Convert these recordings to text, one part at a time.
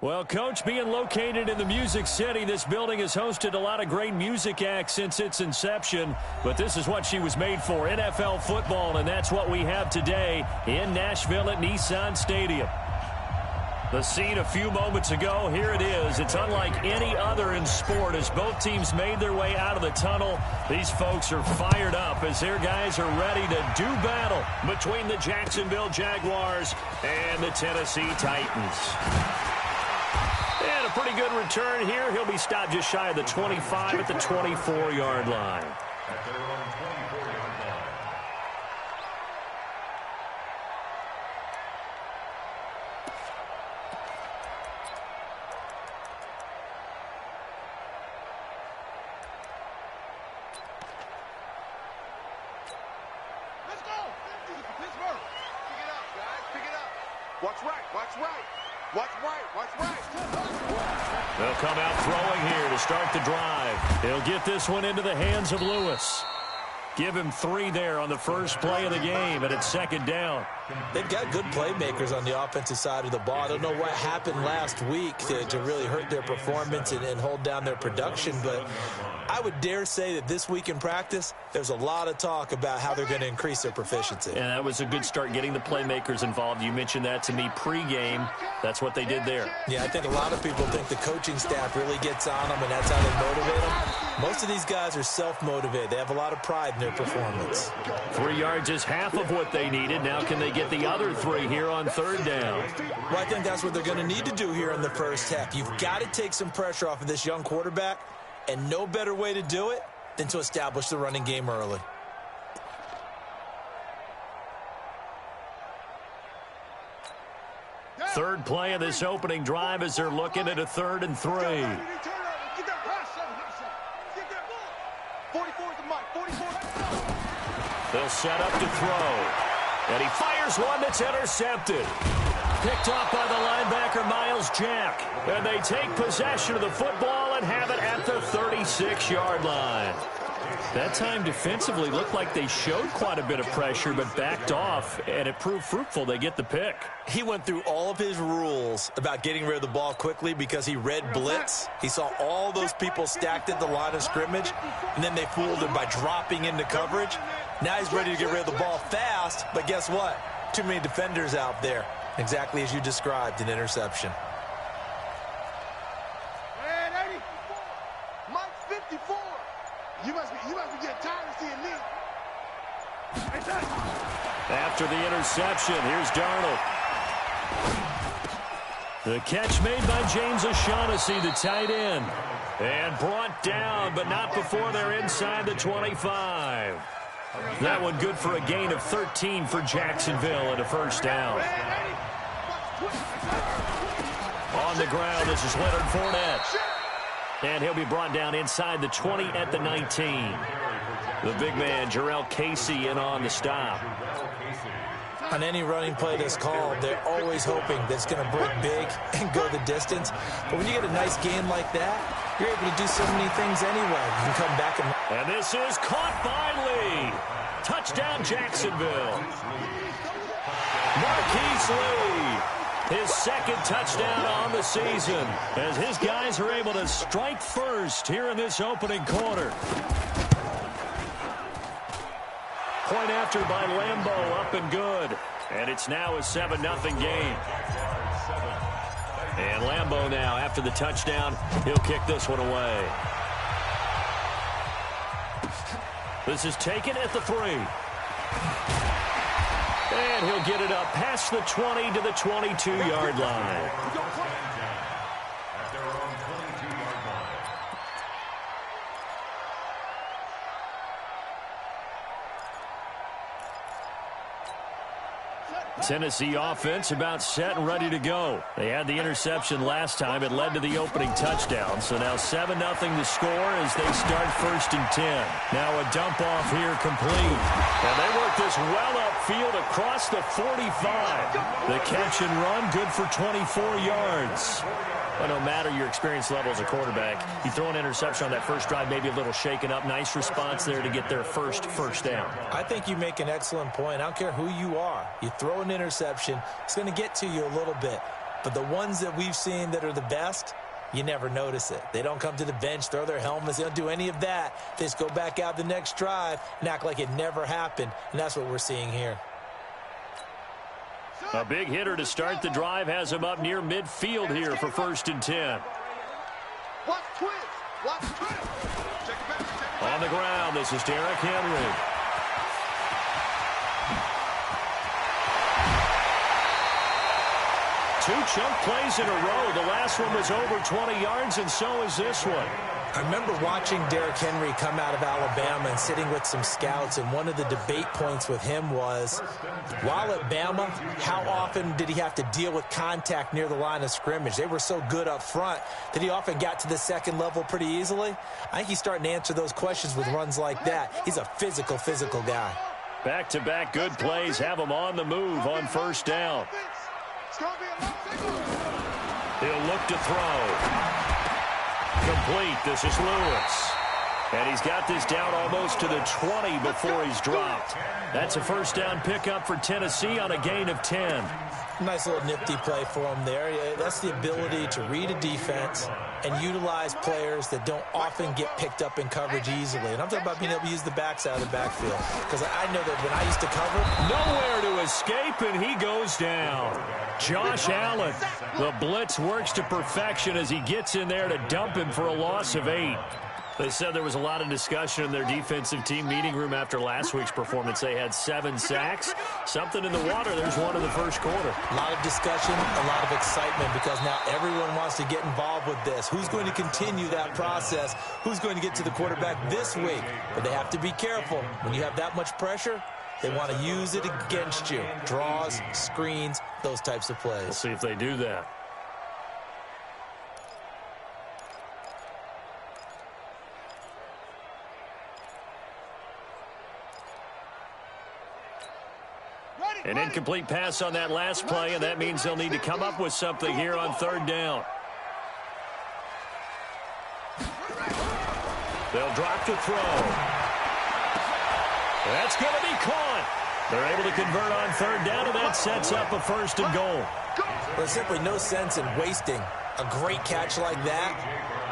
Well, Coach, being located in the Music City, this building has hosted a lot of great music acts since its inception. But this is what she was made for, NFL football, and that's what we have today in Nashville at Nissan Stadium. The scene a few moments ago, here it is. It's unlike any other in sport as both teams made their way out of the tunnel. These folks are fired up as their guys are ready to do battle between the Jacksonville Jaguars and the Tennessee Titans. And a pretty good return here. He'll be stopped just shy of the 25 at the 24-yard line. They'll come out throwing here to start the drive. He'll get this one into the hands of Lewis. Give him 3 there on the first play of the game, and it's second down. They've got good playmakers on the offensive side of the ball. I don't know what happened last week to really hurt their performance and hold down their production, but I would dare say that this week in practice, there's a lot of talk about how they're going to increase their proficiency. And that was a good start getting the playmakers involved. You mentioned that to me pregame. That's what they did there. Yeah, I think a lot of people think the coaching staff really gets on them, and that's how they motivate them. Most of these guys are self-motivated. They have a lot of pride in their performance. 3 yards is half of what they needed. Now can they get the other 3 here on third down? Well, I think that's what they're going to need to do here in the first half. You've got to take some pressure off of this young quarterback, and no better way to do it than to establish the running game early. Third play of this opening drive as they're looking at a 3rd and 3. They'll set up to throw. And he fires one that's intercepted. Picked off by the linebacker, Miles Jack. And they take possession of the football and have it at the 36-yard line. That time defensively looked like they showed quite a bit of pressure but backed off, and it proved fruitful. They get the pick. He went through all of his rules about getting rid of the ball quickly because he read blitz. He saw all those people stacked at the line of scrimmage, and then they fooled him by dropping into coverage. Now he's ready to get rid of the ball fast, but guess what? Too many defenders out there. Exactly as you described, an interception. After the interception, here's Darnold. The catch made by James O'Shaughnessy, the tight end. And brought down, but not before they're inside the 25. That one good for a gain of 13 for Jacksonville and a first down. On the ground, this is Leonard Fournette. And he'll be brought down inside the 20 at the 19. The big man, Jarrell Casey, in on the stop. On any running play that's called, they're always hoping that it's going to break big and go the distance. But when you get a nice game like that, you're able to do so many things anyway. You can come back and this is caught by Lee. Touchdown, Jacksonville. Marquise Lee, his second touchdown on the season, as his guys are able to strike first here in this opening quarter. Point after by Lambeau, up and good. And it's now a 7-0 game. And Lambeau now, after the touchdown, he'll kick this one away. This is taken at the 3. And he'll get it up past the 20 to the 22-yard line. Tennessee offense about set and ready to go. They had the interception last time. It led to the opening touchdown. So now 7-0 to score as they start 1st and 10. Now a dump off here complete. And they work this well upfield across the 45. The catch and run good for 24 yards. But no matter your experience level as a quarterback, you throw an interception on that first drive, maybe a little shaken up. Nice response there to get their first down. I think you make an excellent point. I don't care who you are. You throw an interception, it's going to get to you a little bit. But the ones that we've seen that are the best, you never notice it. They don't come to the bench, throw their helmets. They don't do any of that. They just go back out the next drive and act like it never happened. And that's what we're seeing here. A big hitter to start the drive has him up near midfield here for 1st and 10. On the ground, this is Derrick Henry. Two chunk plays in a row. The last one was over 20 yards, and so is this one. I remember watching Derrick Henry come out of Alabama and sitting with some scouts, and one of the debate points with him was, while at Bama, how often did he have to deal with contact near the line of scrimmage? They were so good up front that he often got to the second level pretty easily. I think he's starting to answer those questions with runs like that. He's a physical guy. Back-to-back good plays have him on the move on 1st down. He'll look to throw. Complete. This is Lewis. And he's got this down almost to the 20 before he's dropped. That's a 1st down pickup for Tennessee on a gain of 10. Nice little nifty play for him there. That's the ability to read a defense and utilize players that don't often get picked up in coverage easily. And I'm talking about being able to use the backside of the backfield. Because I know that when I used to cover, nowhere to escape, and he goes down. Josh Allen, the blitz works to perfection as he gets in there to dump him for a loss of 8. They said there was a lot of discussion in their defensive team meeting room after last week's performance. They had 7 sacks. Something in the water. There's one in the 1st quarter. A lot of discussion, a lot of excitement, because now everyone wants to get involved with this. Who's going to continue that process? Who's going to get to the quarterback this week? But they have to be careful. When you have that much pressure, they want to use it against you. Draws, screens, those types of plays. We'll see if they do that. An incomplete pass on that last play, and that means they'll need to come up with something here on 3rd down. They'll drop to throw. That's going to be caught. They're able to convert on 3rd down, and that sets up a 1st and goal. There's simply no sense in wasting a great catch like that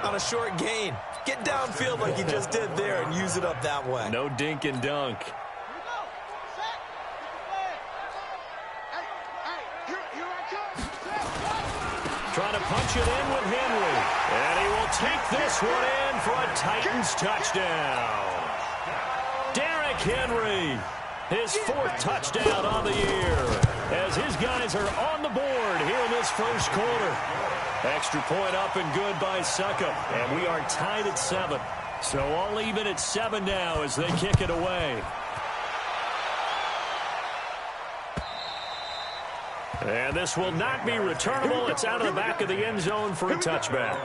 on a short gain. Get downfield like you just did there and use it up that way. No dink and dunk. Trying to punch it in with Henry. And he will take this one in for a Titans touchdown. Derrick Henry, his 4th touchdown on the year, as his guys are on the board here in this 1st quarter. Extra point up and good by Succop. And we are tied at 7. So all even at 7 now as they kick it away. And this will not be returnable. It's out of the back of the end zone for a touchback.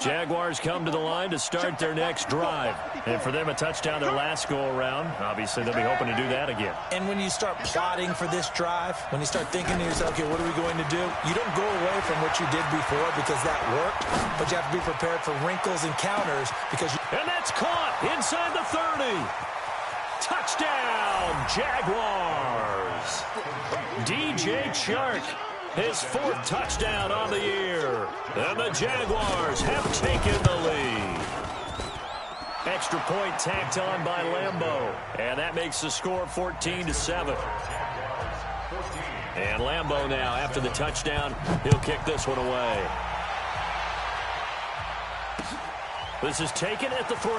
Jaguars come to the line to start their next drive. And for them, a touchdown their last go-around. Obviously, they'll be hoping to do that again. And when you start plotting for this drive, when you start thinking to yourself, okay, what are we going to do? You don't go away from what you did before because that worked, but you have to be prepared for wrinkles and counters because you... And that's caught inside the 30. Touchdown, Jaguars. DJ Chark, his 4th touchdown on the year. And the Jaguars have taken the lead. Extra point tacked on by Lambeau. And that makes the score 14-7. And Lambeau now, after the touchdown, he'll kick this one away. This is taken at the 3.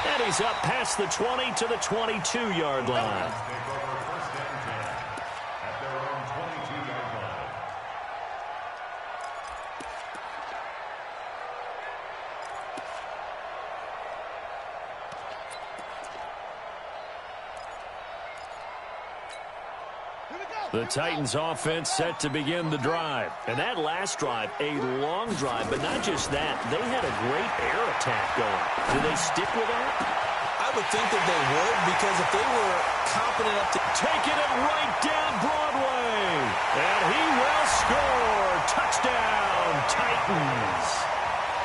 And he's up past the 20 to the 22-yard line. The Titans offense set to begin the drive. And that last drive, a long drive, but not just that. They had a great air attack going. Do they stick with that? I would think that they would, because if they were confident enough to... Taking it right down Broadway. And he will score. Touchdown, Titans.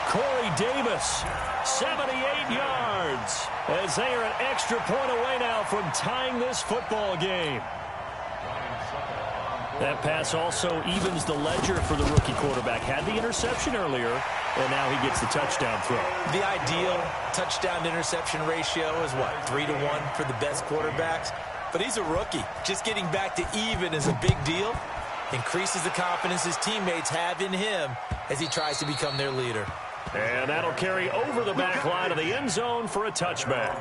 Corey Davis, 78 yards, as they are an extra point away now from tying this football game. That pass also evens the ledger for the rookie quarterback. Had the interception earlier, and now he gets the touchdown throw. The ideal touchdown-interception ratio is what, 3-to-1 for the best quarterbacks? But he's a rookie. Just getting back to even is a big deal. Increases the confidence his teammates have in him as he tries to become their leader. And that'll carry over the back line of the end zone for a touchback.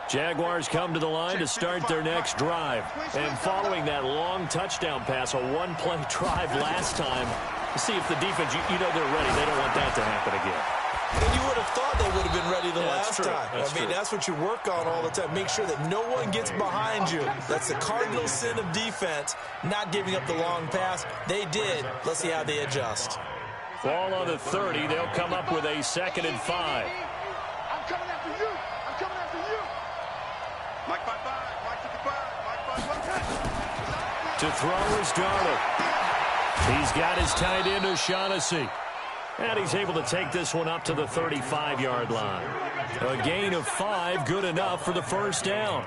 Jaguars come to the line to start their next drive. And following that long touchdown pass, a one-play drive last time, to see if the defense, you know they're ready. They don't want that to happen again. And you would have thought they would have been ready the last time. I mean, that's what you work on all the time. Make sure that no one gets behind you. That's the cardinal sin of defense, not giving up the long pass. They did. Let's see how they adjust. Ball on the 30. They'll come up with a 2nd and 5. I'm coming after you. I'm coming after you. Mike 5-5. Mike 55. Mike 5-5. To throw is Darnold. He's got his tight end, O'Shaughnessy. And he's able to take this one up to the 35-yard line. A gain of 5, good enough for the first down.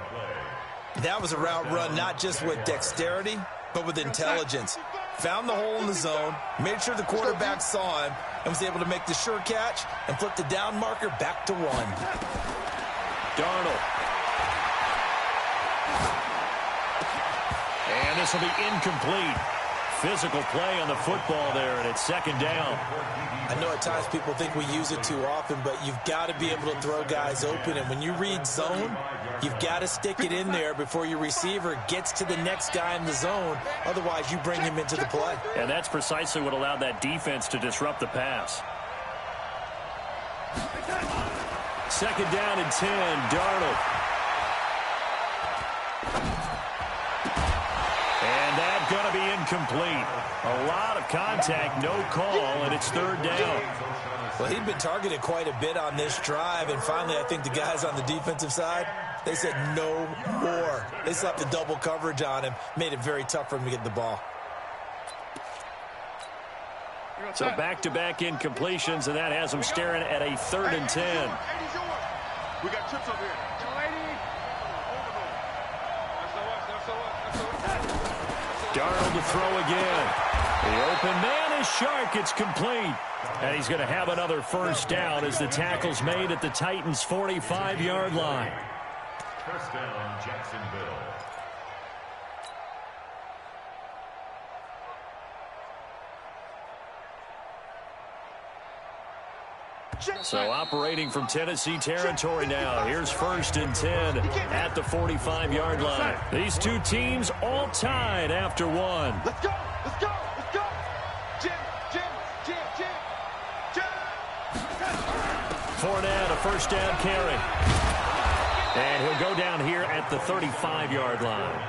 That was a route run not just with dexterity, but with intelligence. Found the hole in the zone, made sure the quarterback saw him, and was able to make the sure catch and flip the down marker back to 1. Darnold. And this will be incomplete. Physical play on the football there, and it's 2nd down. I know at times people think we use it too often, but you've got to be able to throw guys open. And when you read zone, you've got to stick it in there before your receiver gets to the next guy in the zone. Otherwise, you bring him into the play. And that's precisely what allowed that defense to disrupt the pass. 2nd down and 10, Darnold. And that's going to be incomplete. A lot of contact, no call, and it's 3rd down. Well, he'd been targeted quite a bit on this drive, and finally I think the guys on the defensive side, they said no more. They slapped the double coverage on him, made it very tough for him to get the ball. So back-to-back incompletions, and that has them staring at a 3rd and 10. We got trips over here. Darnold to throw again. The open man is Shark. It's complete. And he's going to have another first down as the tackle's made at the Titans' 45-yard line. First down, Jacksonville. So operating from Tennessee territory now. Here's 1st and 10 at the 45-yard line. These two teams all tied after 1. Let's go. Let's go. Let's go. Jim. Fournette, a first down carry. And he'll go down here at the 35-yard line.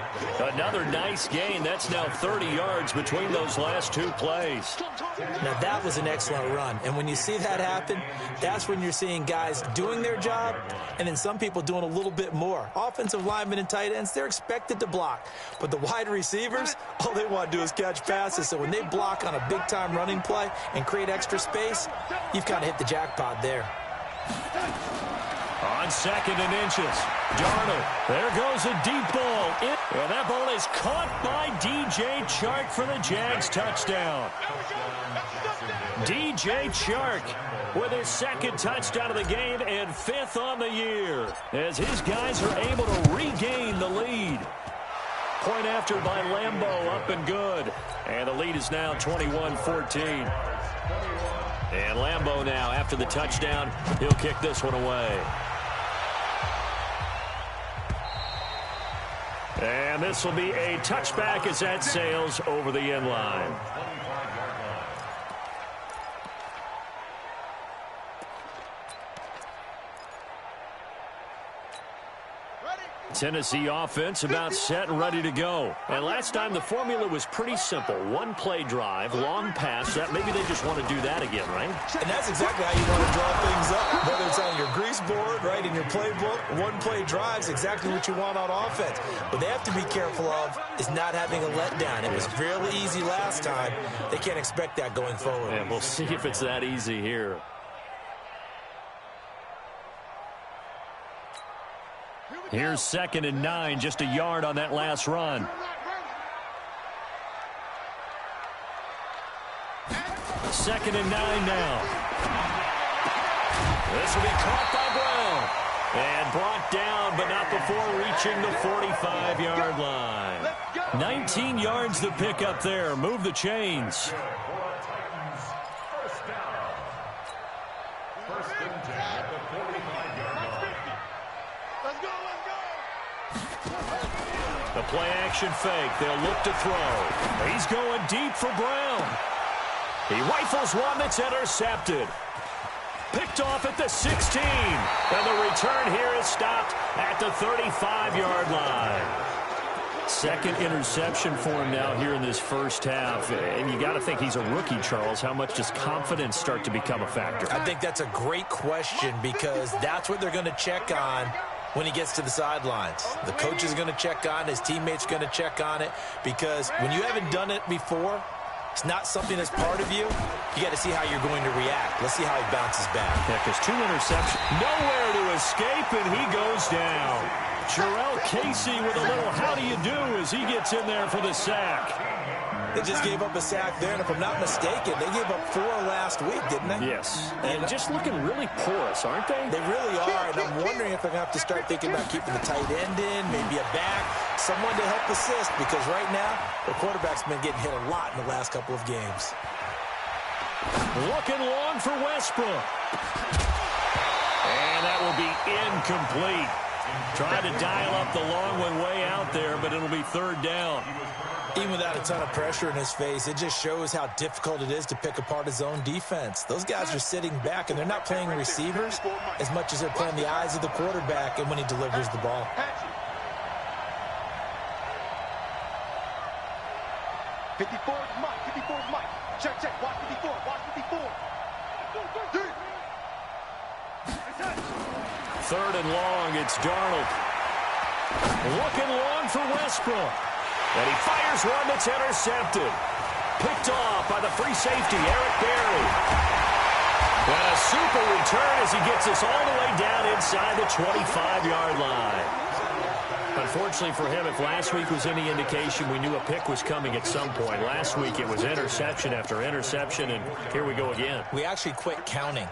Another nice gain. That's now 30 yards between those last 2 plays. Now, that was an excellent run. And when you see that happen, that's when you're seeing guys doing their job and then some people doing a little bit more. Offensive linemen and tight ends, they're expected to block. But the wide receivers, all they want to do is catch passes. So when they block on a big-time running play and create extra space, you've kind of hit the jackpot there. On 2nd and inches, Darnold. There goes a deep ball. And that ball is caught by DJ Chark for the Jags touchdown. DJ Chark with his 2nd touchdown of the game and 5th on the year as his guys are able to regain the lead. Point after by Lambeau, up and good. And the lead is now 21-14. And Lambeau now, after the touchdown, he'll kick this one away. And this will be a touchback as that sails over the end line. Ready? Tennessee offense about set and ready to go. And last time the formula was pretty simple. One play drive, long pass. Maybe they just want to do that again, right? And that's exactly how you want to draw things up. Whether it's on your grease board, right, in your playbook, one play drive is exactly what you want on offense. What they have to be careful of is not having a letdown. It was fairly easy last time. They can't expect that going forward. And we'll see if it's that easy here. Here's 2nd and 9, just a yard on that last run. Second and 9 now. This will be caught by Brown. And brought down, but not before reaching the 45-yard line. 19 yards to pick up there. Move the chains. The play-action fake. They'll look to throw. He's going deep for Brown. He rifles one that's intercepted. Picked off at the 16. And the return here is stopped at the 35-yard line. Second interception for him now here in this first half. And you got to think he's a rookie, Charles. How much does confidence start to become a factor? I think that's a great question because that's what they're going to check on when he gets to the sidelines. The coach is going to check on it. His teammates are going to check on it because when you haven't done it before, it's not something that's part of you. You got to see how you're going to react. Let's see how he bounces back. Yeah, because 2 interceptions. Nowhere to escape, and he goes down. Jarrell Casey with a little how do you do as he gets in there for the sack. They just gave up a sack there, and if I'm not mistaken, they gave up 4 last week, didn't they? Yes. And just looking really porous, aren't they? They really are, and I'm wondering if they're going to have to start thinking about keeping the tight end in, maybe a back, someone to help assist, because right now, the quarterback's been getting hit a lot in the last couple of games. Looking long for Westbrook. And that will be incomplete. Trying to dial up the long one way out there, but it'll be 3rd down. Even without a ton of pressure in his face, it just shows how difficult it is to pick apart his own defense. Those guys are sitting back, and they're not playing receivers as much as they're playing the eyes of the quarterback and when he delivers the ball. 54 is Mike. 54 is Mike. Check, check. Watch 54. Watch 54. 3rd and long. It's Darnold. Looking long for Westbrook. And he fires one that's intercepted. Picked off by the free safety, Eric Berry. And a super return as he gets us all the way down inside the 25-yard line. Unfortunately for him, if last week was any indication, we knew a pick was coming at some point. Last week it was interception after interception, and here we go again. We actually quit counting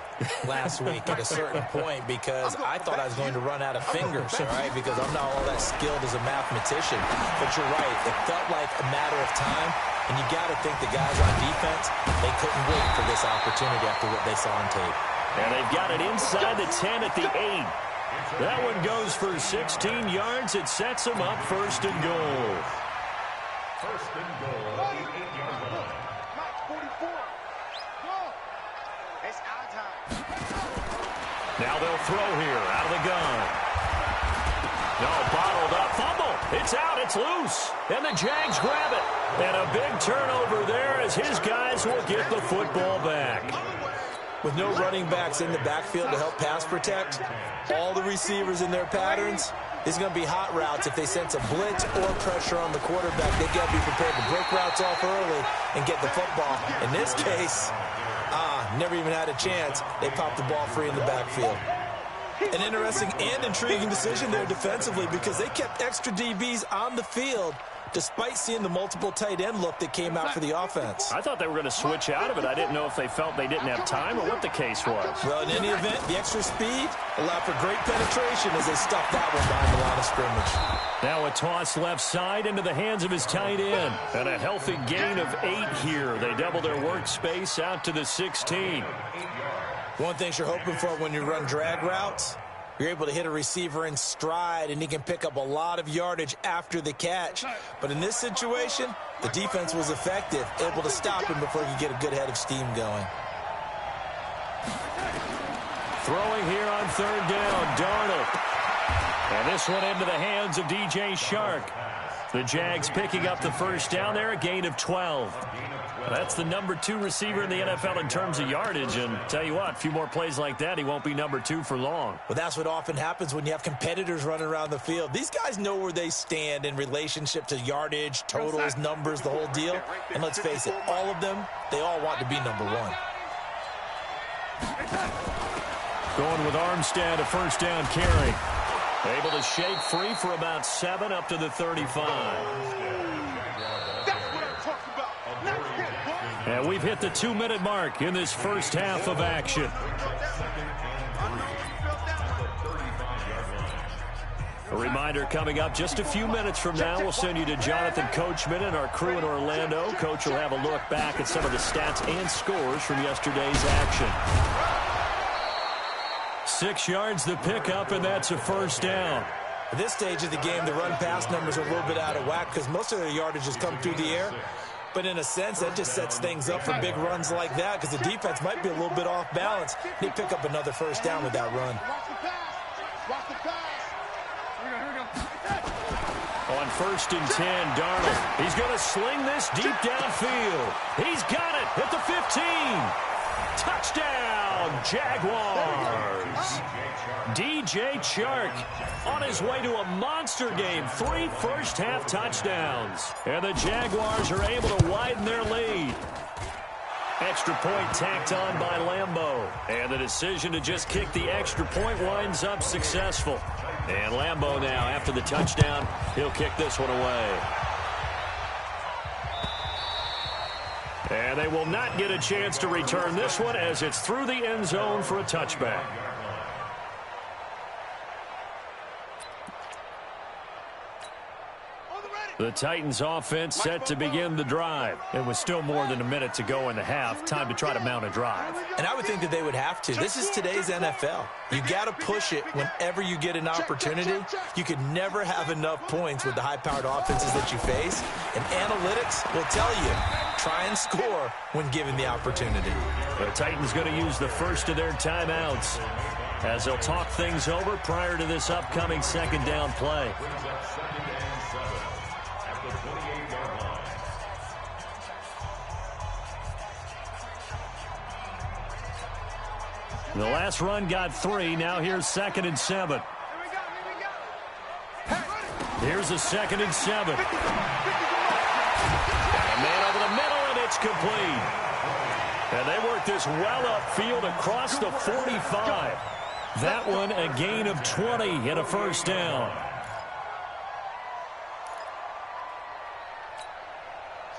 last week at a certain point because I thought I was going to run out of fingers, all right, because I'm not all that skilled as a mathematician. But you're right. It felt like a matter of time, and you got to think the guys on defense, they couldn't wait for this opportunity after what they saw on tape. And they've got it inside the 10 at the 8. That one goes for 16 yards. It sets them up 1st and goal. 1st and goal, the 8-yard line. Mike, 44. Go. It's our time. Now they'll throw here out of the gun. No, bottled up. Fumble. It's out. It's loose. And the Jags grab it. And a big turnover there as his guys will get the football back. With no running backs in the backfield to help pass protect, all the receivers in their patterns, it's going to be hot routes. If they sense a blitz or pressure on the quarterback, they got to be prepared to break routes off early and get the football. In this case, never even had a chance. They popped the ball free in the backfield. An interesting and intriguing decision there defensively because they kept extra DBs on the field despite seeing the multiple tight end look that came out for the offense. I thought they were going to switch out of it. I didn't know if they felt they didn't have time or what the case was. Well, in any event, the extra speed allowed for great penetration as they stuffed that one behind the line of scrimmage. Now a toss left side into the hands of his tight end. And a healthy gain of 8 here. They double their workspace out to the 16. One thing you're hoping for when you run drag routes, you're able to hit a receiver in stride, and he can pick up a lot of yardage after the catch. But in this situation, the defense was effective, able to stop him before he could get a good head of steam going. Throwing here on 3rd down, Darnold. And this one into the hands of DJ Shark. The Jags picking up the first down there, a gain of 12. That's the number 2 receiver in the NFL in terms of yardage. And tell you what, a few more plays like that, he won't be number 2 for long. Well, that's what often happens when you have competitors running around the field. These guys know where they stand in relationship to yardage, totals, numbers, the whole deal. And let's face it, all of them, they all want to be number 1. Going with Armstead, a first down carry. Able to shake free for about 7 up to the 35. And we've hit the 2-minute mark in this first half of action. A reminder coming up just a few minutes from now, we'll send you to Jonathan Coachman and our crew in Orlando. Coach will have a look back at some of the stats and scores from yesterday's action. 6 yards the pickup, and that's a first down. At this stage of the game, the run-pass numbers are a little bit out of whack because most of their yardage has come through the air. But in a sense, that just sets things up for big runs like that because the defense might be a little bit off balance. They pick up another first down with that run. On 1st and 10, Darnold. He's going to sling this deep downfield. He's got it at the 15. Touchdown, Jaguars. DJ Chark on his way to a monster game. 3 first-half touchdowns. And the Jaguars are able to widen their lead. Extra point tacked on by Lambeau. And the decision to just kick the extra point winds up successful. And Lambeau now, after the touchdown, he'll kick this one away. And they will not get a chance to return this one as it's through the end zone for a touchback. The Titans offense set to begin the drive. It was still more than a minute to go in the half. Time to try to mount a drive. And I would think that they would have to. This is today's NFL. You got to push it whenever you get an opportunity. You could never have enough points with the high-powered offenses that you face. And analytics will tell you, try and score when given the opportunity. The Titans going to use the first of their timeouts as they'll talk things over prior to this upcoming second down play. The last run got 3. Now here's 2nd and 7. Here's a 2nd and 7. And a man over the middle, and it's complete. And they work this well upfield across the 45. That one a gain of 20 and a first down.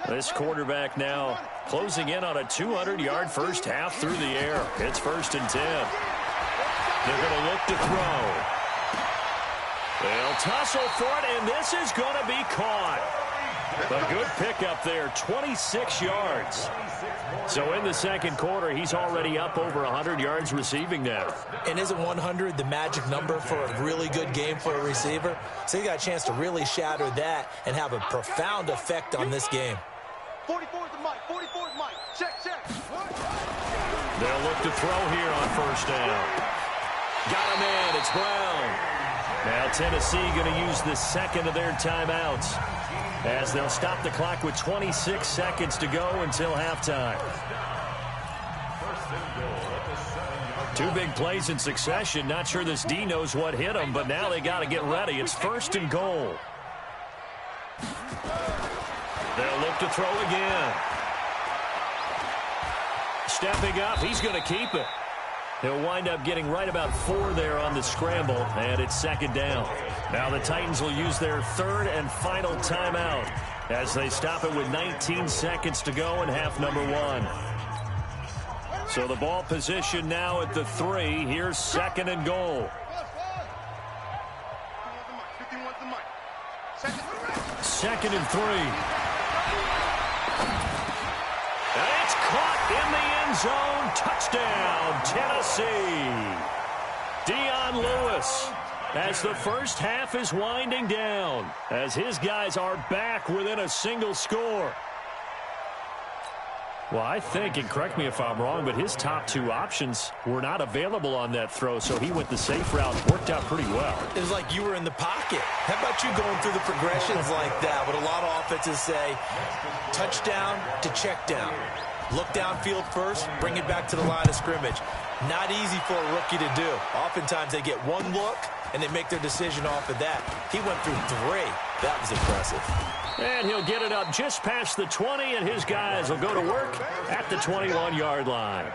This quarterback now closing in on a 200-yard first half through the air. It's 1st and 10. They're going to look to throw. They'll tussle for it, and this is going to be caught. A good pickup there, 26 yards. So in the second quarter, he's already up over 100 yards receiving now. And isn't 100 the magic number for a really good game for a receiver? So you got a chance to really shatter that and have a profound effect on this game. 44 is the mic. 44 is mic. Check. They'll look to throw here on first down. Got him in. It's Brown. Now Tennessee going to use the second of their timeouts as they'll stop the clock with 26 seconds to go until halftime. 2 big plays in succession. Not sure this D knows what hit them, but now they got to get ready. It's 1st and goal. They'll look to throw again. Stepping up, he's going to keep it. He'll wind up getting right about 4 there on the scramble, and it's 2nd down. Now the Titans will use their 3rd and final timeout as they stop it with 19 seconds to go in half number 1. So the ball position now at the 3. Here's 2nd and goal. 2nd and 3. And it's caught in the end zone. Touchdown, Tennessee. Dion Lewis, as the first half is winding down, as his guys are back within a single score. Well, I think, and correct me if I'm wrong, but his top two options were not available on that throw, so he went the safe route. Worked out pretty well. It was like you were in the pocket. How about you going through the progressions like that? What a lot of offenses say, touchdown to check down. Look downfield first, bring it back to the line of scrimmage. Not easy for a rookie to do. Oftentimes they get one look, and they make their decision off of that. He went through 3. That was impressive. And he'll get it up just past the 20, and his guys will go to work at the 21-yard line.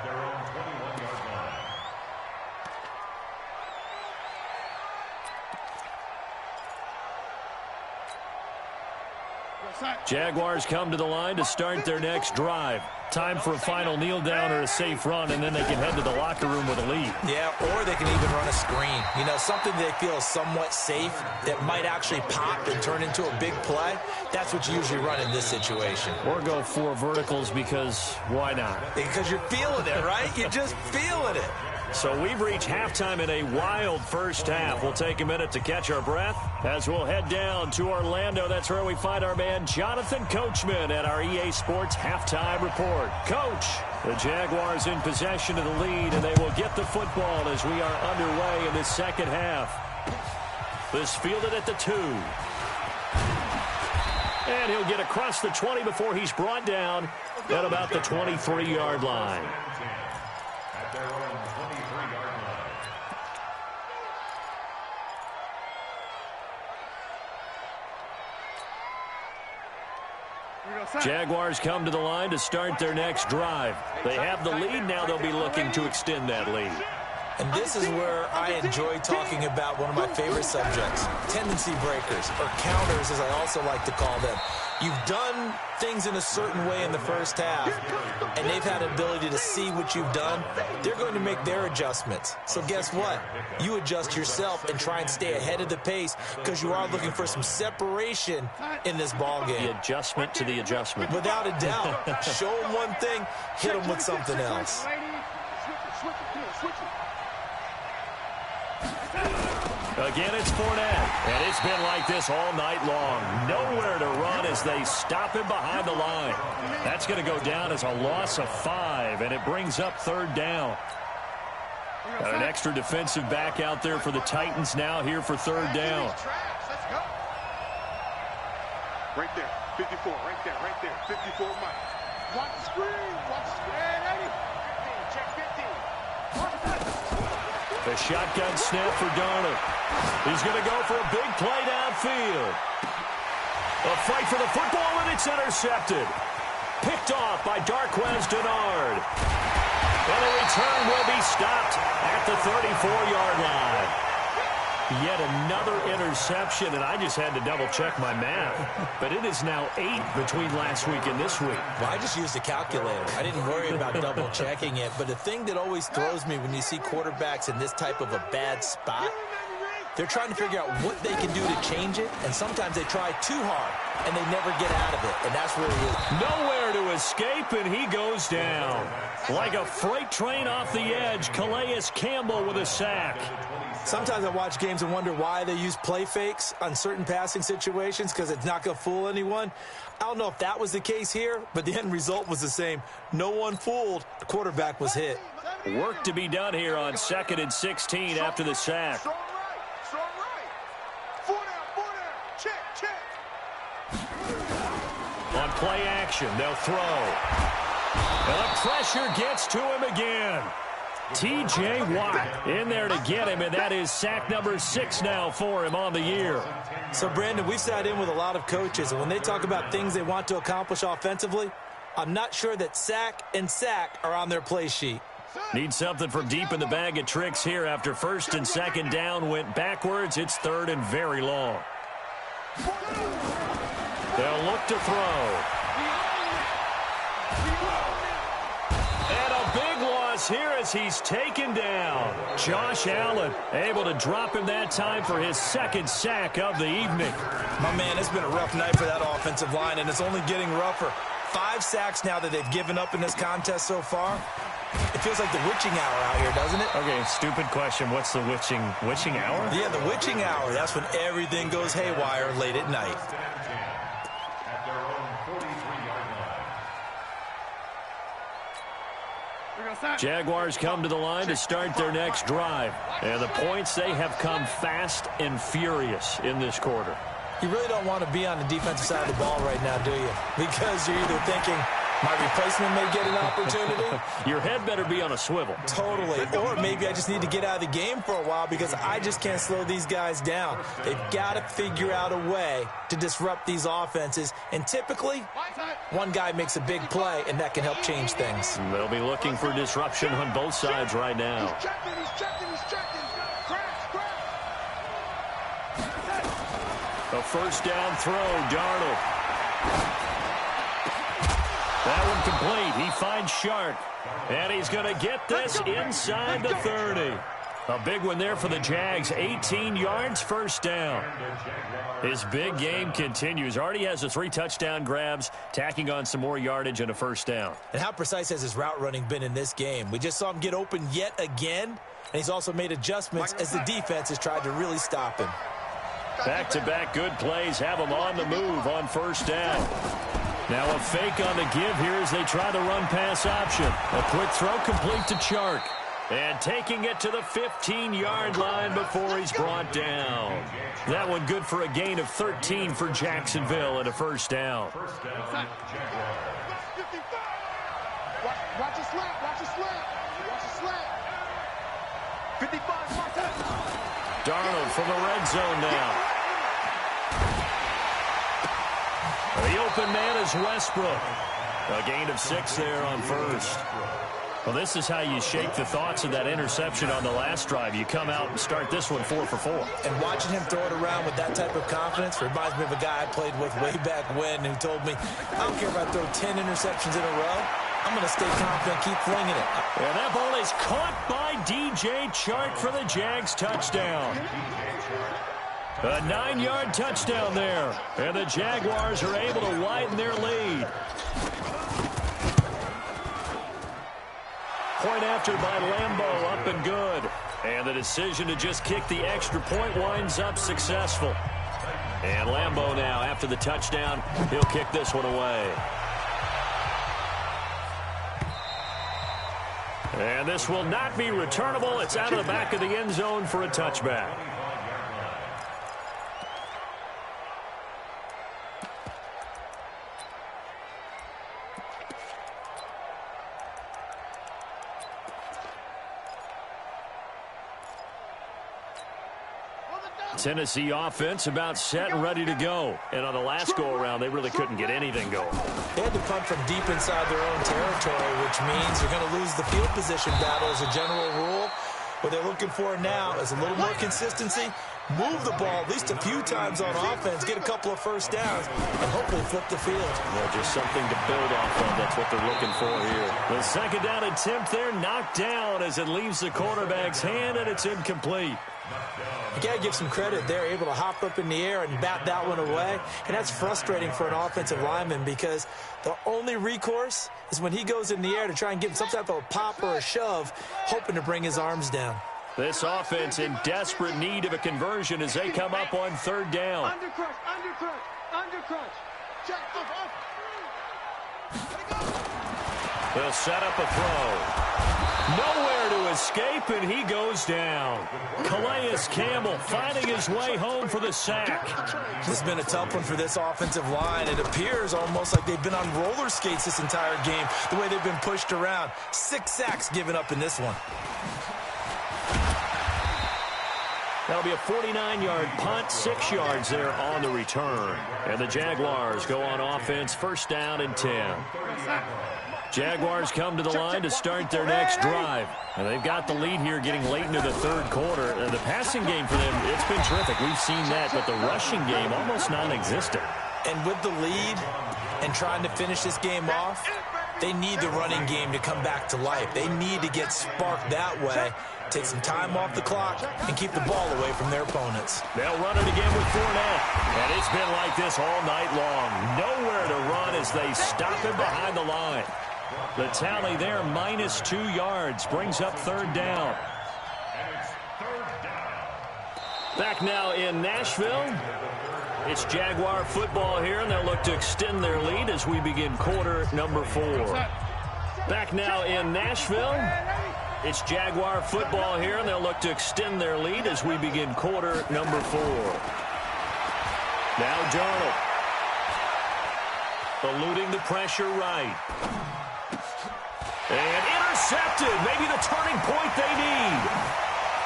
Jaguars come to the line to start their next drive. Time for a final kneel down or a safe run, and then they can head to the locker room with a lead. Yeah, or they can even run a screen. You know, something they feel is somewhat safe that might actually pop and turn into a big play. That's what you usually run in this situation. Or go 4 verticals because why not? Because you're feeling it, right? You're just feeling it. So we've reached halftime in a wild first half. We'll take a minute to catch our breath as we'll head down to Orlando. That's where we find our man Jonathan Coachman at our EA Sports Halftime Report. Coach, the Jaguars in possession of the lead, and they will get the football as we are underway in this second half. This fielded at the 2. And he'll get across the 20 before he's brought down at about the 23-yard line. Jaguars come to the line to start their next drive. They have the lead. Now they'll be looking to extend that lead. And this is where I enjoy talking about one of my favorite subjects, tendency breakers, or counters as I also like to call them. You've done things in a certain way in the first half, and they've had an ability to see what you've done. They're going to make their adjustments. So guess what? You adjust yourself and try and stay ahead of the pace because you are looking for some separation in this ball game. The adjustment to the adjustment. Without a doubt. Show them one thing, hit them with something else. Again, it's Fournette, and it's been like this all night long. Nowhere to run as they stop him behind the line. That's going to go down as a loss of 5, and it brings up 3rd down. Got an extra defensive back out there for the Titans now here for 3rd down. Right there, 54, right there, 54, Mike. Watch the screen, Eddie. Check 15. A shotgun snap for Darnold. He's going to go for a big play downfield. A fight for the football, and it's intercepted. Picked off by Darquez Dennard. And the return will be stopped at the 34-yard line. Yet another interception, and I just had to double-check my math. But it is now 8 between last week and this week. Well, I just used a calculator. I didn't worry about double-checking it. But the thing that always throws me when you see quarterbacks in this type of a bad spot, they're trying to figure out what they can do to change it, and sometimes they try too hard, and they never get out of it, and that's where he is. Nowhere to escape, and he goes down. Like a freight train off the edge, Calais Campbell with a sack. Sometimes I watch games and wonder why they use play fakes on certain passing situations because it's not going to fool anyone. I don't know if that was the case here, but the end result was the same. No one fooled. The quarterback was hit. Work to be done here on 2nd and 16 after the sack. Strong right. 4 down. Check. On play action, they'll throw. And the pressure gets to him again. T.J. Watt in there to get him, and that is sack number 6 now for him on the year. So, Brandon, we've sat in with a lot of coaches, and when they talk about things they want to accomplish offensively, I'm not sure that sack and sack are on their play sheet. Need something from deep in the bag of tricks here after 1st and 2nd down went backwards. It's 3rd and very long. They'll look to throw. Here as he's taken down. Josh Allen able to drop him that time for his 2nd sack of the evening. My man, it's been a rough night for that offensive line, and it's only getting rougher. 5 sacks now that they've given up in this contest so far. It feels like the witching hour out here, doesn't it? Okay, stupid question. What's the witching hour? Yeah, the witching hour. That's when everything goes haywire late at night. Jaguars come to the line to start their next drive. And the points, they have come fast and furious in this quarter. You really don't want to be on the defensive side of the ball right now, do you? Because you're either thinking, my replacement may get an opportunity. Your head better be on a swivel. Totally. Or maybe I just need to get out of the game for a while because I just can't slow these guys down. They've got to figure out a way to disrupt these offenses. And typically, one guy makes a big play, and that can help change things. They'll be looking for disruption on both sides right now. He's checking. Crash. A first down throw, Darnold. That one complete. He finds Shark. And he's going to get this inside the 30. A big one there for the Jags. 18 yards, first down. His big game continues. Already has the 3 touchdown grabs, tacking on some more yardage and a first down. And how precise has his route running been in this game? We just saw him get open yet again, and he's also made adjustments as the defense has tried to really stop him. Back-to-back good plays have him on the move on first down. Now a fake on the give here as they try the run-pass option. A quick throw complete to Chark. And taking it to the 15-yard line before he's brought down. That one good for a gain of 13 for Jacksonville and a first down. Watch your slant. 55, mark that. Darnold from the red zone now. The open man is Westbrook. A gain of 6 there on first. Well, this is how you shake the thoughts of that interception on the last drive. You come out and start this one 4 for 4. And watching him throw it around with that type of confidence reminds me of a guy I played with way back when who told me, I don't care if I throw 10 interceptions in a row. I'm going to stay confident, keep flinging it. And that ball is caught by DJ Chark for the Jags touchdown. A 9-yard touchdown there. And the Jaguars are able to widen their lead. Point after by Lambeau, up and good. And the decision to just kick the extra point winds up successful. And Lambeau now, after the touchdown, he'll kick this one away. And this will not be returnable. It's out of the back of the end zone for a touchback. Tennessee offense about set and ready to go. And on the last go-around, they really couldn't get anything going. They had to punt from deep inside their own territory, which means they're going to lose the field position battle as a general rule. What they're looking for now is a little more consistency, move the ball at least a few times on offense, get a couple of first downs, and hopefully flip the field. Yeah, just something to build off of. That's what they're looking for here. The second down attempt there knocked down as it leaves the quarterback's hand, and it's incomplete. You got to give some credit. They're able to hop up in the air and bat that one away. And that's frustrating for an offensive lineman because the only recourse is when he goes in the air to try and get some type of a pop or a shove, hoping to bring his arms down. This offense in desperate need of a conversion as they come up on third down. Undercrunch. Check. They'll set up a throw. Nowhere to escape, and he goes down. Calais Campbell finding his way home for the sack. This has been a tough one for this offensive line. It appears almost like they've been on roller skates this entire game, the way they've been pushed around. 6 sacks given up in this one. That'll be a 49-yard punt, 6 yards there on the return. And the Jaguars go on offense, first down and 10. Jaguars come to the line to start their next drive. And they've got the lead here getting late into the third quarter. And the passing game for them, it's been terrific. We've seen that, but the rushing game almost non-existent. And with the lead and trying to finish this game off, they need the running game to come back to life. They need to get sparked that way, take some time off the clock, and keep the ball away from their opponents. They'll run it again with Fournette. And it's been like this all night long. Nowhere to run as they stop him behind the line. The tally there, minus 2 yards, brings up third down. Back now in Nashville. It's Jaguar football here, and they'll look to extend their lead as we begin quarter number 4. Back now in Nashville. It's Jaguar football here, and they'll look to extend their lead as we begin quarter number 4. Now Darnold. Eluding the pressure right. And intercepted. Maybe the turning point they need.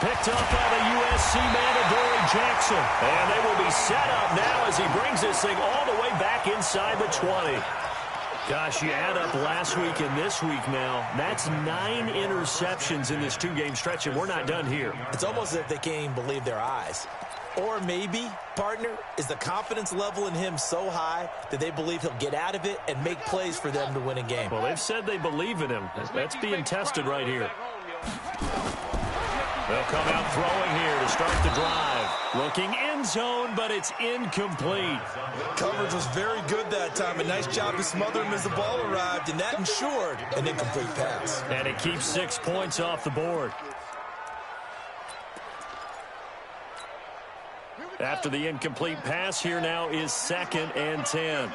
Picked up by the USC man, Adoree Jackson. And they will be set up now as he brings this thing all the way back inside the 20. Gosh, you add up last week and this week now. That's 9 interceptions in this 2-game stretch, and we're not done here. It's almost as if they can't even believe their eyes. Or maybe, partner, is the confidence level in him so high that they believe he'll get out of it and make plays for them to win a game. Well, they've said they believe in him. That's being tested right here. They'll come out throwing here to start the drive. Looking end zone, but it's incomplete. Coverage was very good that time. A nice job to smother him as the ball arrived, and that ensured an incomplete pass. And it keeps 6 points off the board. After the incomplete pass, here now is 2nd and 10.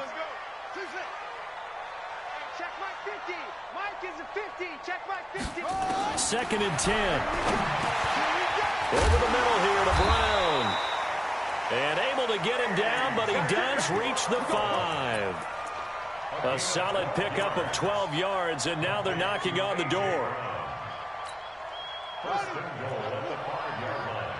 Check my 50. Mike is a 50. Check my 50. 2nd and 10. Over the middle here to Brown. And able to get him down, but he does reach the 5. A solid pickup of 12 yards, and now they're knocking on the door. First and goal at the 5-yard line.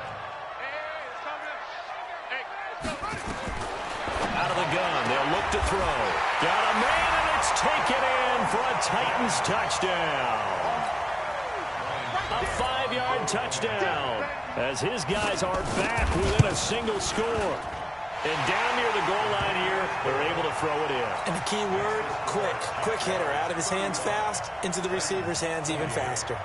Out of the gun, they'll look to throw. Got a man, and it's taken in for a Titans touchdown. A 5-yard touchdown as his guys are back within a single score. And down near the goal line here, they're able to throw it in. And the key word, quick. Quick hitter. Out of his hands fast, into the receiver's hands even faster.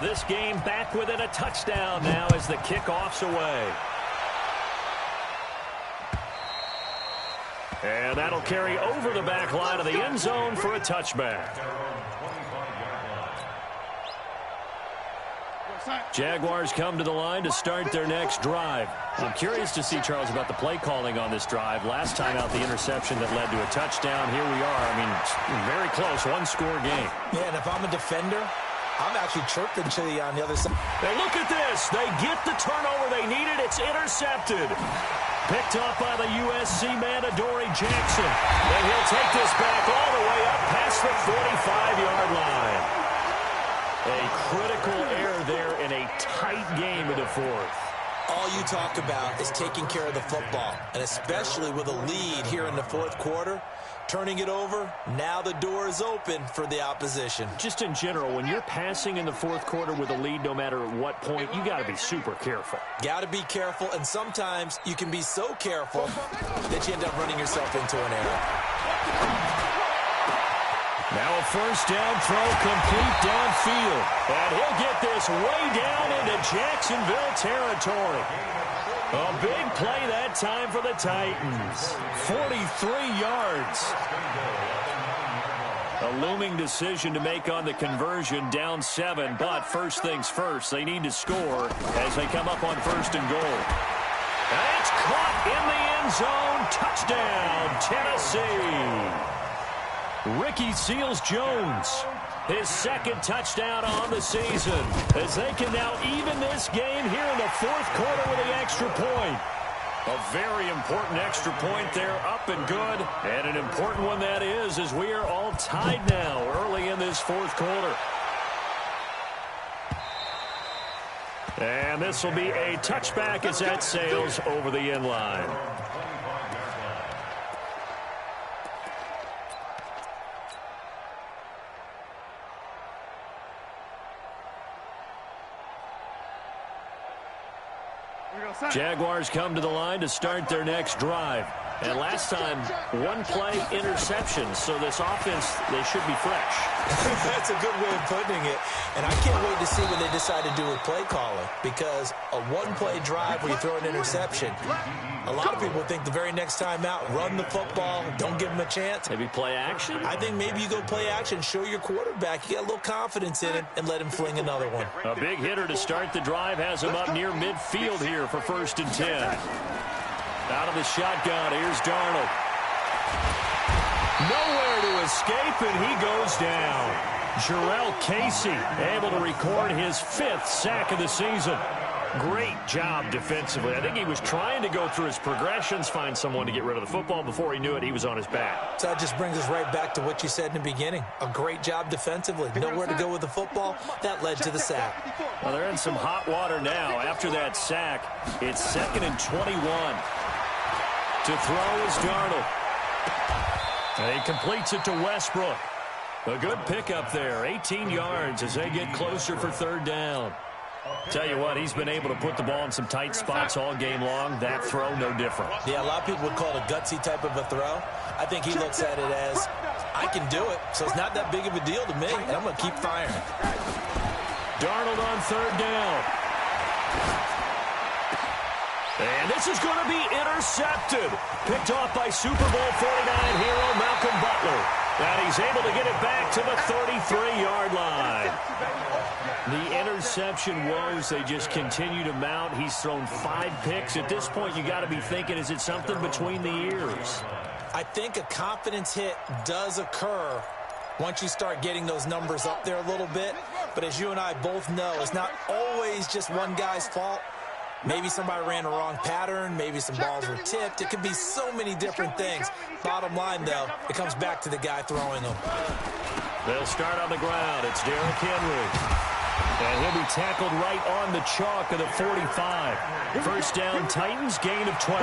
This game back within a touchdown now as the kickoff's away. And that'll carry over the back line of the end zone for a touchback. Jaguars come to the line to start their next drive. I'm curious to see, Charles, about the play calling on this drive. Last time out, the interception that led to a touchdown. Here we are. I mean, very close, one-score game. Yeah, and if I'm a defender, I'm actually chirping Chili on the other side. Hey, look at this. They get the turnover they needed. It's intercepted. Picked off by the USC man, Adoree Jackson. And he'll take this back all the way up past the 45-yard line. A critical error there in a tight game in the 4th. All you talk about is taking care of the football, and especially with a lead here in the 4th quarter. Turning it over, now the door is open for the opposition. Just in general, when you're passing in the 4th quarter with a lead, no matter what point, you got to be super careful. Got to be careful, and sometimes you can be so careful that you end up running yourself into an error. Now a first down throw complete downfield. And he'll get this way down into Jacksonville territory. A big play that time for the Titans. 43 yards. A looming decision to make on the conversion, down 7. But first things first, they need to score as they come up on 1st and goal. And it's caught in the end zone. Touchdown, Tennessee. Ricky Seals-Jones, his 2nd touchdown on the season, as they can now even this game here in the 4th quarter with the extra point. A very important extra point there, up and good, and an important one that is, as we are all tied now early in this 4th quarter. And this will be a touchback as that sails over the end line. Jaguars come to the line to start their next drive. And last time, one play interception, so this offense, they should be fresh. That's a good way of putting it. And I can't wait to see what they decide to do with play calling, because a one-play drive where you throw an interception, a lot of people think the very next time out, run the football, don't give them a chance. Maybe play action? I think maybe you go play action, show your quarterback, you got a little confidence in him, and let him fling another one. A big hitter to start the drive has him up near midfield here for 1st and 10. Out of the shotgun, here's Darnold. Nowhere to escape, and he goes down. Jarrell Casey able to record his 5th sack of the season. Great job defensively. I think he was trying to go through his progressions, find someone to get rid of the football. Before he knew it, he was on his back. So that just brings us right back to what you said in the beginning. A great job defensively. Nowhere to go with the football. That led to the sack. Well, they're in some hot water now. After that sack, it's 2nd and 21. To throw is Darnold. And he completes it to Westbrook. A good pickup there. 18 yards as they get closer for 3rd down. Tell you what, he's been able to put the ball in some tight spots all game long. That throw, no different. Yeah, a lot of people would call it a gutsy type of a throw. I think he looks at it as, I can do it, so it's not that big of a deal to me, and I'm going to keep firing. Darnold on 3rd down. And this is going to be intercepted. Picked off by Super Bowl 49 hero Malcolm Butler. And he's able to get it back to the 33-yard line. The interception woes, they just continue to mount. He's thrown 5 picks. At this point, you got to be thinking, is it something between the ears? I think a confidence hit does occur once you start getting those numbers up there a little bit. But as you and I both know, it's not always just one guy's fault. Maybe somebody ran the wrong pattern. Maybe some balls were tipped. It could be so many different things. Bottom line, though, it comes back to the guy throwing them. They'll start on the ground. It's Derrick Henry. And he'll be tackled right on the chalk of the 45. 1st down, Titans, gain of 12.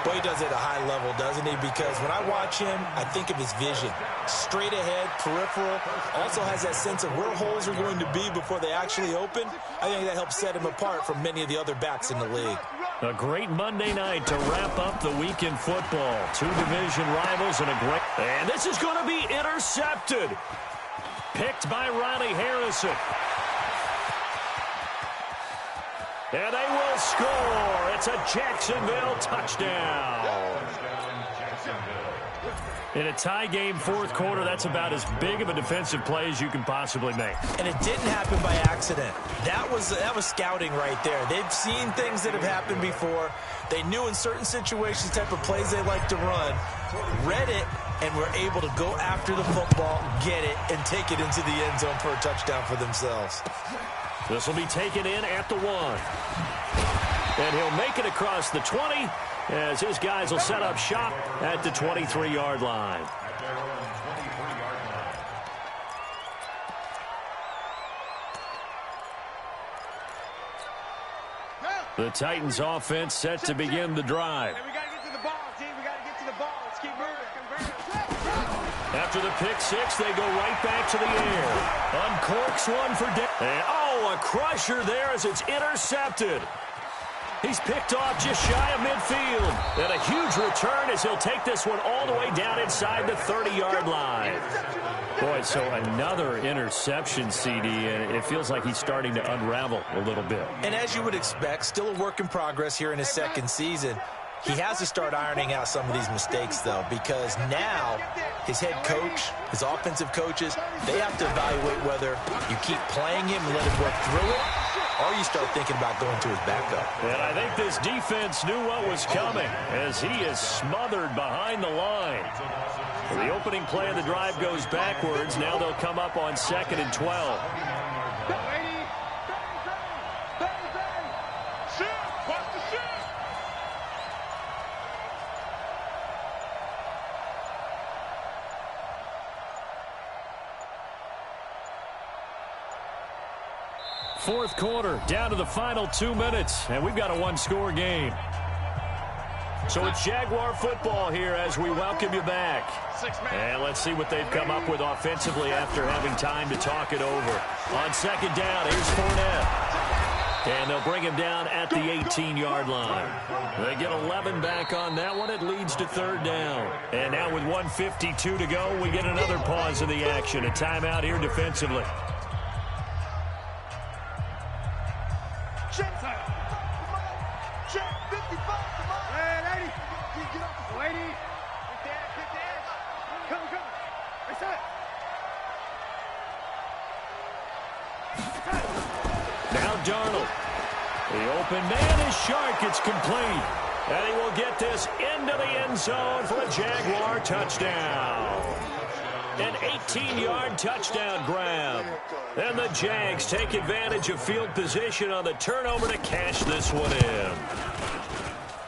Boy, he does it at a high level, doesn't he? Because when I watch him, I think of his vision. Straight ahead, peripheral. Also has that sense of where holes are going to be before they actually open. I think that helps set him apart from many of the other backs in the league. A great Monday night to wrap up the week in football. 2 division rivals and a great... And this is going to be intercepted. Picked by Riley Harrison. And they will score. It's a Jacksonville touchdown. In a tie game 4th quarter, that's about as big of a defensive play as you can possibly make. And it didn't happen by accident. That was scouting right there. They've seen things that have happened before. They knew in certain situations type of plays they like to run, read it, and were able to go after the football, get it, and take it into the end zone for a touchdown for themselves. This will be taken in at the 1. And he'll make it across the 20 as his guys will set up shop at the 23-yard line. The Titans offense set to begin the drive. Hey, we got to get to the ball, team. We got to get to the ball. Let's keep moving. After the pick 6, they go right back to the air. Uncorks one for and a crusher there as it's intercepted. He's picked off just shy of midfield. And a huge return as he'll take this one all the way down inside the 30-yard line. Boy, so another interception, CD, and it feels like he's starting to unravel a little bit. And as you would expect, still a work in progress here in his 2nd season. He has to start ironing out some of these mistakes, though, because now his head coach, his offensive coaches, they have to evaluate whether you keep playing him and let him work through it, or you start thinking about going to his backup. And I think this defense knew what was coming as he is smothered behind the line. The opening play of the drive goes backwards. Now they'll come up on 2nd and 12. Fourth quarter, down to the final 2 minutes, and we've got a 1-score game. So it's Jaguar football here as we welcome you back. And let's see what they've come up with offensively after having time to talk it over. On 2nd down, here's Fournette. And they'll bring him down at the 18-yard line. They get 11 back on that one. It leads to 3rd down. And now with 1:52 to go, we get another pause in the action. A timeout here defensively. Now Darnold. The open man is Shark. It's complete. And he will get this into the end zone for a Jaguar touchdown. An 18-yard touchdown grab. And the Jags take advantage of field position on the turnover to cash this one in.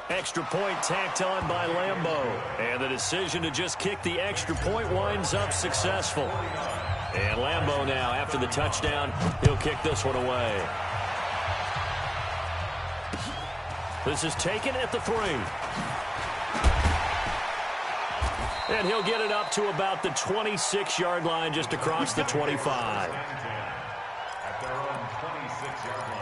Extra point tacked on by Lambeau. And the decision to just kick the extra point winds up successful. And Lambeau now, after the touchdown, he'll kick this one away. This is taken at the 3. And he'll get it up to about the 26-yard line, just across the 25. At their own 26-yard line.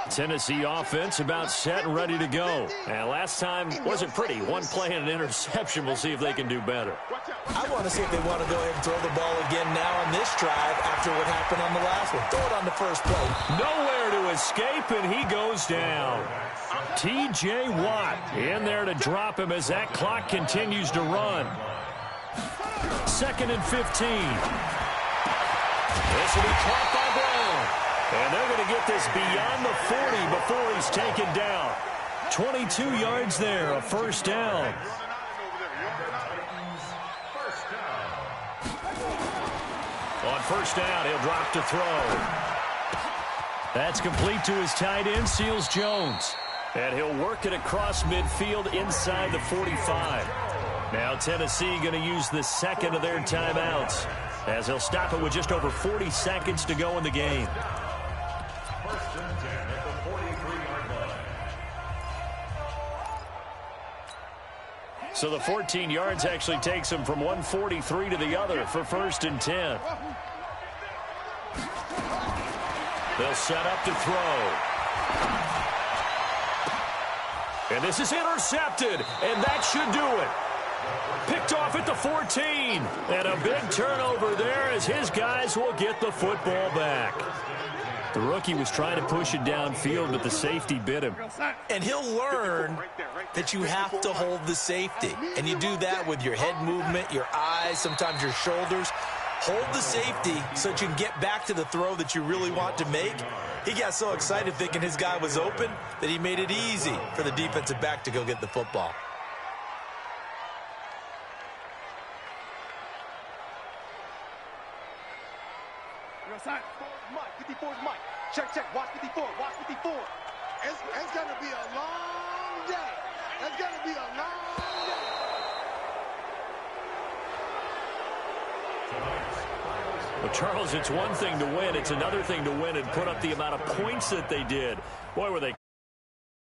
Tennessee offense about set and ready to go. And last time wasn't pretty. One play and an interception. We'll see if they can do better. I want to see if they want to go ahead and throw the ball again now on this drive after what happened on the last one. Throw it on the first play. Nowhere to escape, and he goes down. T.J. Watt in there to drop him as that clock continues to run. 2nd and 15. This will be caught by Brown. And they're going to get this beyond the 40 before he's taken down. 22 yards there, a first down. On first down, he'll drop to throw. That's complete to his tight end, Seals Jones. And he'll work it across midfield inside the 45. Now Tennessee going to use the second of their timeouts, as they'll stop it with just over 40 seconds to go in the game. First and 10 at the 43-yard line. So the 14 yards actually takes him from 143 to the other for 1st and 10. They'll set up to throw. And this is intercepted, and that should do it. Picked off at the 14. And a big turnover there as his guys will get the football back. The rookie was trying to push it downfield, but the safety bit him. And he'll learn that you have to hold the safety. And you do that with your head movement, your eyes, sometimes your shoulders. Hold the safety so that you can get back to the throw that you really want to make. He got so excited thinking his guy was open that he made it easy for the defensive back to go get the football. Mike, 54 is Mike. Check, check. Watch 54. Watch 54. It's going to be a long day. It's going to be a long day. Well, Charles, it's one thing to win. It's another thing to win and put up the amount of points that they did. Boy, were they